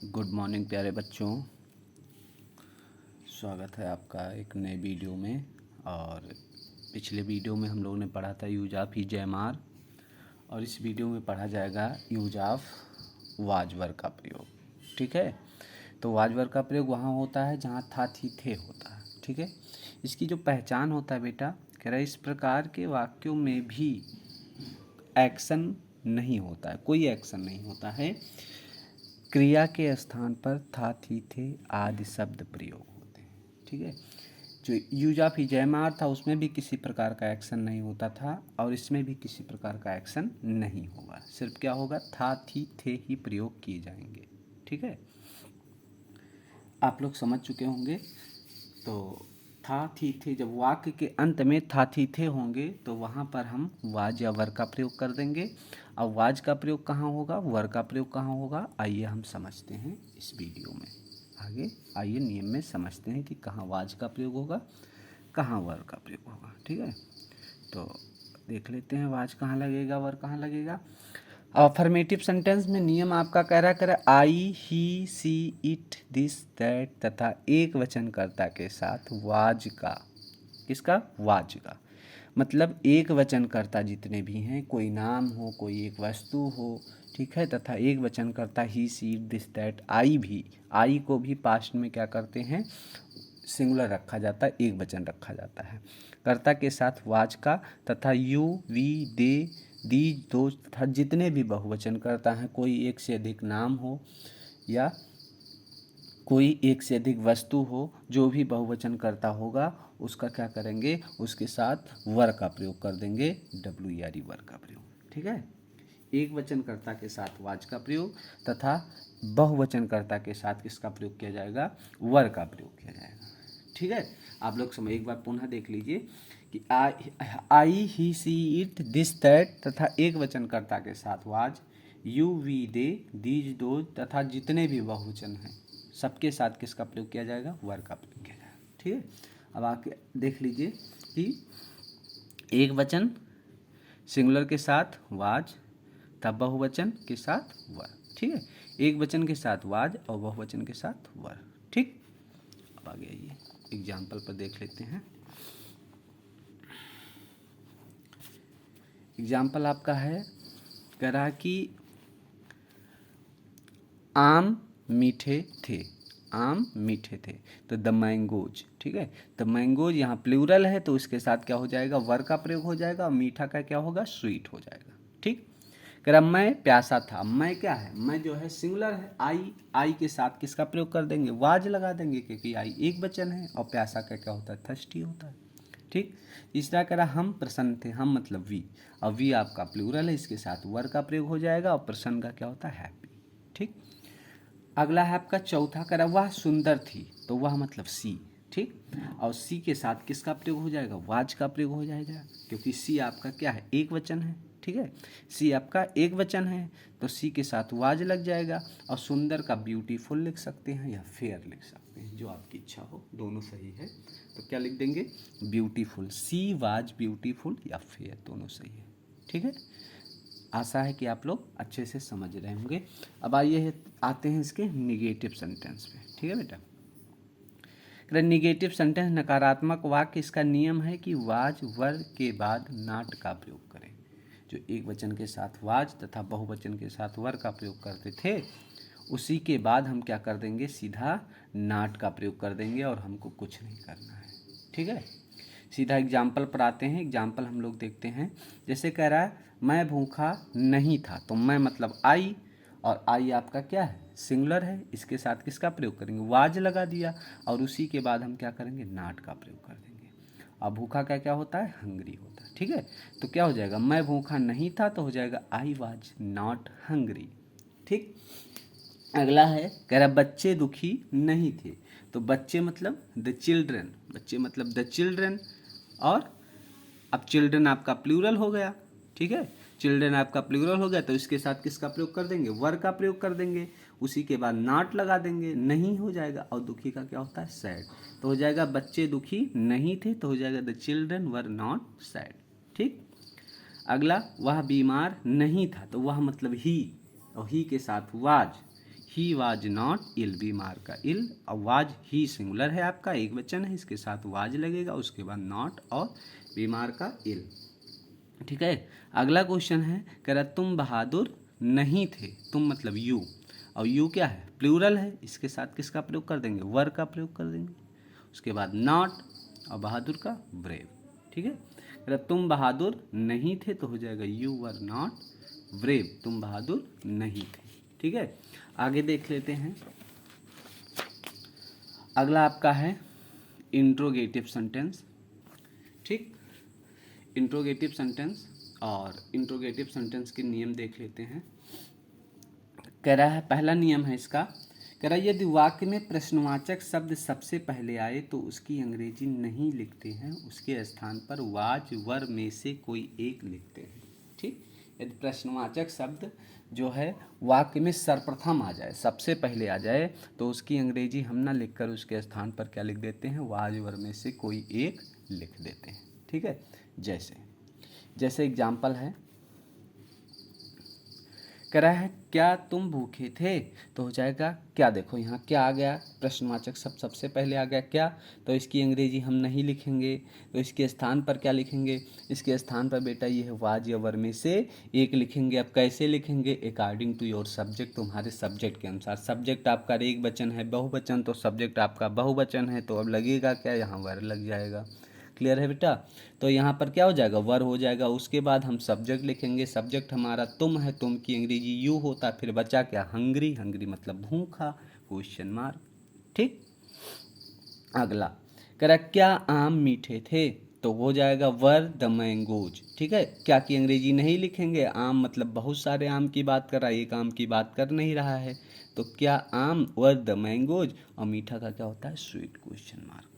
Good morning प्यारे बच्चों। स्वागत है आपका एक नए वीडियो में। और पिछले वीडियो में हम लोगों ने पढ़ा था यूज ऑफ ईजेएमआर, और इस वीडियो में पढ़ा जाएगा यूज ऑफ वाज वर्ब का प्रयोग। ठीक है, तो वाज वर्ब का प्रयोग वहाँ होता है जहाँ था थी थे होता है। ठीक है, इसकी जो पहचान होता है बेटा, कह रहा है इस प्रकार के वाक्यों में भी एक्शन नहीं होता है, कोई एक्शन नहीं होता है। क्रिया के स्थान पर था थी थे आदि शब्द प्रयोग होते हैं। ठीक है, जो यूज ऑफ ईजेएमआर था उसमें भी किसी प्रकार का एक्शन नहीं होता था, और इसमें भी किसी प्रकार का एक्शन नहीं होगा। सिर्फ क्या होगा, था थी थे ही प्रयोग किए जाएंगे। ठीक है, आप लोग समझ चुके होंगे। तो था थी थे, जब वाक्य के अंत में था थी थे होंगे तो वहाँ पर हम वाज या वर का प्रयोग कर देंगे। अब वाज का प्रयोग कहाँ होगा, वर का प्रयोग कहाँ होगा, आइए हम समझते हैं इस वीडियो में। आगे आइए नियम में समझते हैं कि कहाँ वाज का प्रयोग होगा, कहाँ वर का प्रयोग होगा। ठीक है, तो देख लेते हैं वाज कहाँ लगेगा, वर कहाँ लगेगा। अफर्मेटिव सेंटेंस में नियम आपका कह रहा है आई he she it this that तथा एक वचनकर्ता के साथ वाज का, किसका, वाज का मतलब एक वचनकर्ता जितने भी हैं, कोई नाम हो कोई एक वस्तु हो, ठीक है, तथा एक वचनकर्ता ही सी दिस दैट, आई भी, आई को भी पास्ट में क्या करते हैं, सिंगुलर रखा जाता है, एक वचन रखा जाता है। कर्ता के साथ वाज का तथा यू वी दे दीज दो तथा जितने भी बहुवचन करता है, कोई एक से अधिक नाम हो या कोई एक से अधिक वस्तु हो, जो भी बहुवचन करता होगा उसका क्या करेंगे, उसके साथ वर का प्रयोग कर देंगे, WER वर का प्रयोग। ठीक है, एक वचनकर्ता के साथ वाज का प्रयोग तथा बहुवचनकर्ता के साथ किसका प्रयोग किया जाएगा, वर का प्रयोग किया जाएगा। ठीक है, आप लोग समय एक बार पुनः देख लीजिए कि I he she it this that तथा एक वचनकर्ता के साथ was, you we they these दो तथा जितने भी बहुवचन हैं सबके साथ किसका प्रयोग किया जाएगा, वर का प्रयोग किया जाएगा। ठीक है, अब आके देख लीजिए कि एक वचन सिंगुलर के साथ वाज, तब बहुवचन के साथ वर। ठीक है, एक वचन के साथ वाज और बहुवचन के साथ वर। ठीक, अब आगे आइए एग्जाम्पल पर देख लेते हैं। एग्जाम्पल आपका है, कह रहा कि आम मीठे थे, आम मीठे थे, तो द मैंगोज। ठीक है, द मैंगोज यहाँ प्लूरल है तो उसके साथ क्या हो जाएगा, वर का प्रयोग हो जाएगा, और मीठा का क्या होगा, स्वीट हो जाएगा। ठीक, कह रहा मैं प्यासा था, मैं क्या है, मैं जो है सिंगुलर है, आई के साथ किसका प्रयोग कर देंगे, वाज लगा देंगे, क्योंकि आई एक वचन है, और प्यासा का क्या होता है, थर्स्टी होता है। ठीक, तीसरा कह रहा हम प्रसन्न थे, हम मतलब वी, और वी आपका प्लूरल है, इसके साथ वर का प्रयोग हो जाएगा, और प्रसन्न का क्या होता है, हैप्पी। ठीक, अगला है आपका चौथा, कह रहा वह सुंदर थी, तो वह मतलब सी। ठीक, और सी के साथ किसका प्रयोग हो जाएगा, वाज का प्रयोग हो जाएगा, क्योंकि सी आपका क्या है, एक वचन है। ठीक है, सी आपका एक वचन है तो सी के साथ वाज लग जाएगा, और सुंदर का ब्यूटीफुल लिख सकते हैं या फेयर लिख सकते हैं, जो आपकी इच्छा हो, दोनों सही है। तो क्या लिख देंगे, ब्यूटीफुल, सी वाज ब्यूटीफुल या फेयर, दोनों सही है। ठीक है, आशा है कि आप लोग अच्छे से समझ रहे होंगे। अब आइए आते हैं इसके निगेटिव सेंटेंस पे। ठीक है बेटा, निगेटिव सेंटेंस नकारात्मक वाक्य, इसका नियम है कि वाज वर के बाद नाट का प्रयोग करें। जो एक वचन के साथ वाज तथा बहुवचन के साथ वर का प्रयोग करते थे, उसी के बाद हम क्या कर देंगे, सीधा नाट का प्रयोग कर देंगे, और हमको कुछ नहीं करना है। ठीक है, सीधा एग्जाम्पल पर आते हैं। एग्जाम्पल हम लोग देखते हैं, जैसे कह रहा है मैं भूखा नहीं था, तो मैं मतलब आई, और आई आपका क्या है, सिंगुलर है, इसके साथ किसका प्रयोग करेंगे, वाज लगा दिया, और उसी के बाद हम क्या करेंगे, नाट का प्रयोग कर देंगे। अब भूखा का क्या होता है, हंग्री होता है। ठीक है, तो क्या हो जाएगा, मैं भूखा नहीं था, तो हो जाएगा आई वाज नॉट हंग्री। ठीक, अगला है, कह रहा बच्चे दुखी नहीं थे, तो बच्चे मतलब द चिल्ड्रन, बच्चे मतलब द चिल्ड्रन, और अब चिल्ड्रन आपका प्लूरल हो गया। ठीक है, चिल्ड्रन आपका प्लूरल हो गया, तो इसके साथ किसका प्रयोग कर देंगे, वर का प्रयोग कर देंगे, उसी के बाद नॉट लगा देंगे, नहीं हो जाएगा, और दुखी का क्या होता है, सैड, तो हो जाएगा बच्चे दुखी नहीं थे, तो हो जाएगा the children were not sad. ठीक, अगला, वह बीमार नहीं था, तो वह मतलब ही, और ही के साथ was, he was not ill, बीमार का इल, और वाज ही सिंगुलर है आपका, एक वचन है, इसके साथ वाज लगेगा, उसके बाद नॉट और बीमार का इल। ठीक है। अगला क्वेश्चन है, कह रहा तुम बहादुर नहीं थे, तुम मतलब यू, और यू क्या है, प्लूरल है, इसके साथ किसका प्रयोग कर देंगे, वर का प्रयोग कर देंगे, उसके बाद नॉट और बहादुर का ब्रेव। ठीक है। कह रहा तुम बहादुर नहीं थे तो हो जाएगा यू वर नॉट ब्रेव, तुम बहादुर नहीं थे। ठीक है। आगे देख लेते हैं। अगला आपका है इंट्रोगेटिव सेंटेंस। ठीक, इंट्रोगेटिव सेंटेंस, और इंट्रोगेटिव सेंटेंस के नियम देख लेते हैं। कह रहा है पहला नियम है इसका, कह रहा है यदि वाक्य में प्रश्नवाचक शब्द सबसे पहले आए तो उसकी अंग्रेजी नहीं लिखते हैं, उसके स्थान पर वाज वर में से कोई एक लिखते हैं। ठीक, यदि प्रश्नवाचक शब्द जो है वाक्य में सर्वप्रथम आ जाए, सबसे पहले आ जाए, तो उसकी अंग्रेजी हम ना लिखकर उसके स्थान पर क्या लिख देते हैं, वाज वर में से कोई एक लिख देते हैं। ठीक है। जैसे एग्जाम्पल है, कह रहा है क्या तुम भूखे थे, तो हो जाएगा क्या, देखो यहाँ क्या आ गया, प्रश्नवाचक सब सबसे पहले आ गया क्या, तो इसकी अंग्रेजी हम नहीं लिखेंगे, तो इसके स्थान पर क्या लिखेंगे, इसके स्थान पर बेटा ये है वाज या वर में से एक लिखेंगे। अब कैसे लिखेंगे, अकॉर्डिंग टू योर सब्जेक्ट, तुम्हारे सब्जेक्ट के अनुसार। सब्जेक्ट आपका एक वचन है, बहुवचन, तो सब्जेक्ट आपका बहुवचन है, तो अब लगेगा क्या, यहाँ वर लग जाएगा। क्लियर है बेटा। तो यहाँ पर क्या हो जाएगा, वर हो जाएगा, उसके बाद हम सब्जेक्ट लिखेंगे, सब्जेक्ट हमारा तुम है, तुम की अंग्रेजी यू होता, फिर बचा क्या, हंग्री, हंग्री मतलब भूखा, क्वेश्चन मार्क। ठीक। अगला कह रहा क्या आम मीठे थे, तो हो जाएगा वर द मैंगोज। ठीक है, क्या की अंग्रेजी नहीं लिखेंगे, आम मतलब बहुत सारे आम की बात कर रहा है, एक आम की बात कर नहीं रहा है, तो क्या आम, वर द मैंगोज, और मीठा का क्या होता है, स्वीट, क्वेश्चन मार्क।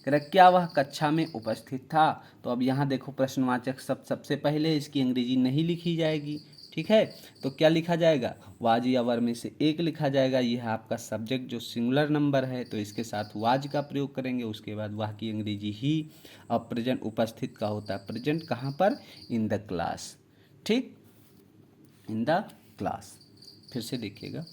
कह रहा क्या वह कक्षा में उपस्थित था, तो अब यहाँ देखो प्रश्नवाचक सबसे पहले, इसकी अंग्रेजी नहीं लिखी जाएगी। ठीक है, तो क्या लिखा जाएगा, वाज या वर में से एक लिखा जाएगा। यह है आपका सब्जेक्ट जो सिंगुलर नंबर है, तो इसके साथ वाज का प्रयोग करेंगे, उसके बाद वह की अंग्रेजी ही, और प्रेजेंट उपस्थित का होता है, प्रेजेंट कहाँ पर, इन द क्लास। ठीक, इन द क्लास। फिर से देखिएगा,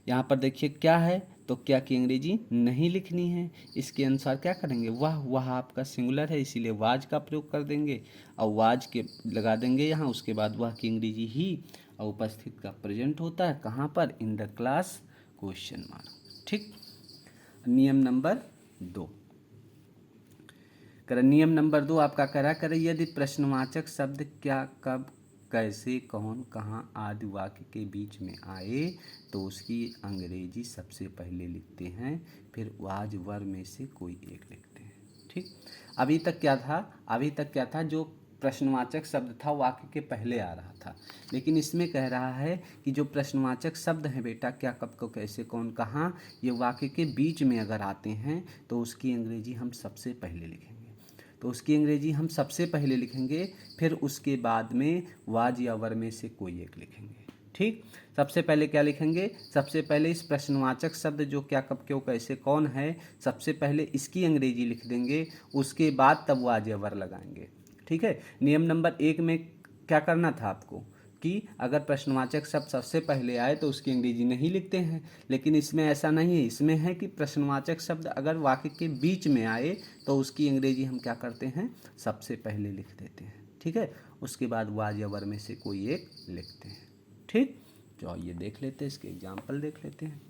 यहाँ पर देखिए क्या है, तो क्या की अंग्रेजी नहीं लिखनी है, इसके अनुसार क्या करेंगे, वह आपका सिंगुलर है, इसीलिए वाज का प्रयोग कर देंगे, और वाज के लगा देंगे यहाँ, उसके बाद वह की अंग्रेजी ही, और उपस्थित का प्रेजेंट होता है कहाँ पर, in the class, question mark. ठीक। नियम नंबर 2, नियम नंबर 2 आपका करें, यदि प्रश्नवाचक शब्द क्या, कब, कैसे, कौन, कहाँ आदि वाक्य के बीच में आए तो उसकी अंग्रेजी सबसे पहले लिखते हैं, फिर वाज वर में से कोई एक लिखते हैं। ठीक। अभी तक क्या था, जो प्रश्नवाचक शब्द था वाक्य के पहले आ रहा था, लेकिन इसमें कह रहा है कि जो प्रश्नवाचक शब्द हैं बेटा, क्या, कब, को, कैसे, कौन, कहाँ, ये वाक्य के बीच में अगर आते हैं तो उसकी अंग्रेजी हम सबसे पहले लिखेंगे, तो उसकी अंग्रेजी हम सबसे पहले लिखेंगे, फिर उसके बाद में वाज या वर में से कोई एक लिखेंगे। ठीक, सबसे पहले क्या लिखेंगे, सबसे पहले इस प्रश्नवाचक शब्द जो क्या, कब, क्यों, कैसे, कौन है, सबसे पहले इसकी अंग्रेजी लिख देंगे, उसके बाद तब वाज या वर लगाएंगे। ठीक है। नियम नंबर 1 में क्या करना था आपको, कि अगर प्रश्नवाचक शब्द सबसे पहले आए तो उसकी अंग्रेजी नहीं लिखते हैं, लेकिन इसमें ऐसा नहीं है, इसमें है कि प्रश्नवाचक शब्द अगर वाक्य के बीच में आए तो उसकी अंग्रेजी हम क्या करते हैं, सबसे पहले लिख देते हैं। ठीक है, उसके बाद वाज या वर में से कोई एक लिखते हैं। ठीक, तो आइए देख लेते हैं, इसके एग्जाम्पल देख लेते हैं।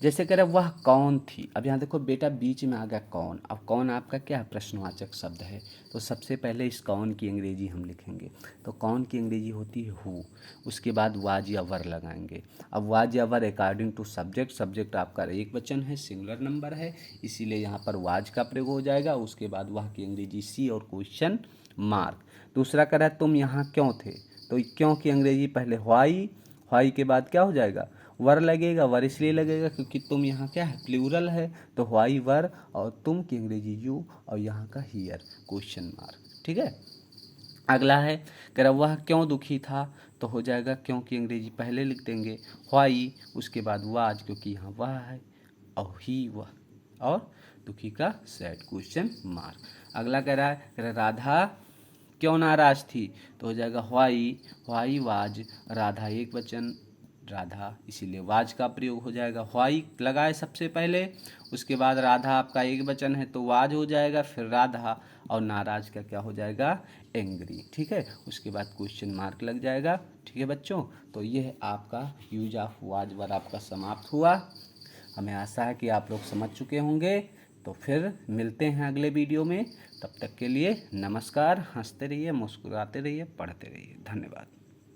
जैसे कह रहे वह कौन थी, अब यहाँ देखो बेटा बीच में आ गया कौन, अब कौन आपका क्या है, प्रश्नवाचक शब्द है, तो सबसे पहले इस कौन की अंग्रेजी हम लिखेंगे, तो कौन की अंग्रेजी होती है हु, उसके बाद वाज या वर लगाएंगे। अब वाज या वर अकॉर्डिंग टू सब्जेक्ट, सब्जेक्ट आपका एक वचन है, सिंगुलर नंबर है, इसीलिए यहाँ पर वाज का प्रयोग हो जाएगा, उसके बाद वह की अंग्रेजी सी और क्वेश्चन मार्क। दूसरा कह रहा है तुम यहाँ क्यों थे, तो क्यों की अंग्रेजी पहले व्हाई के बाद क्या हो जाएगा, वर लगेगा, वर इसलिए लगेगा क्योंकि तुम यहाँ क्या है, प्लूरल है, तो व्हाई वर, और तुम की अंग्रेजी यू, और यहाँ का हियर, क्वेश्चन मार्क। ठीक है। अगला है, कह रहा वह क्यों दुखी था, तो हो जाएगा क्यों की अंग्रेजी पहले लिख देंगे, व्हाई, उसके बाद वाज, क्योंकि यहाँ वह है, और ही वह, और दुखी का सैड, क्वेश्चन मार्क। अगला कह रहा है राधा क्यों नाराज थी, तो हो जाएगा व्हाई वाज राधा एक वचन राधा, इसीलिए वाज का प्रयोग हो जाएगा। व्हाई लगाए सबसे पहले, उसके बाद राधा आपका एक वचन है तो वाज हो जाएगा, फिर राधा, और नाराज का क्या हो जाएगा, एंग्री। ठीक है, उसके बाद क्वेश्चन मार्क लग जाएगा। ठीक है बच्चों, तो ये आपका यूज ऑफ वाज वर्ब आपका समाप्त हुआ। हमें आशा है कि आप लोग समझ चुके होंगे। तो फिर मिलते हैं अगले वीडियो में, तब तक के लिए नमस्कार। हंसते रहिए, मुस्कुराते रहिए, पढ़ते रहिए। धन्यवाद।